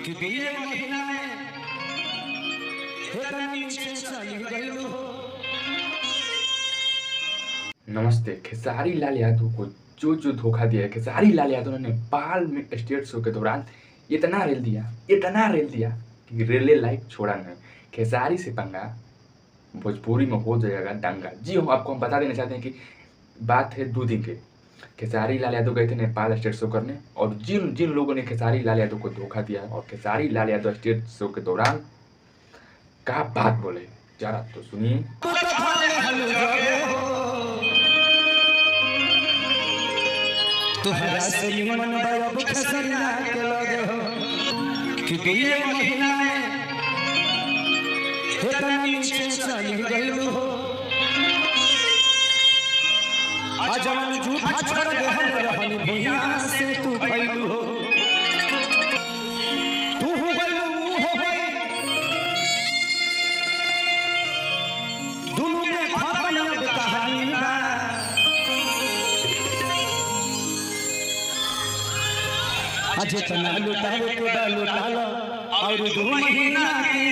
कि दिए महीना में इतना नीचे चली गई हो। नमस्ते। खेसारी लाल यादव को जो धोखा दिया है, खेसारी लाल यादव ने नेपाल में स्टेट शो के दौरान इतना रेल दिया कि रेले लायक छोड़ा नहीं। खेसारी से पंगा भोजपुरी में हो जाएगा दंगा। जी हम आपको बता देना चाहते हैं कि बात है 2 दिन के। खेसारी लाल यादव गए थे नेपाल स्टेट शो करने, और जिन जिन लोगों ने खेसारी लाल यादव को धोखा दिया और खेसारी लाल यादव स्टेट शो के दौरान क्या बात बोले, जरा तो सुनिए। तुहरा से मन बाबू खेसरिया के लगे हो कि दिए महीना में इतना नीचे चली गई हो। अजमन झूठा छोड़ दे हम रहन भैया से तू भइलू हो। तू हो गइलू हो गई दुनु में खत्म अब कहानी बा। अजे तना लुटावे तो लुटा लो और 2 महीना के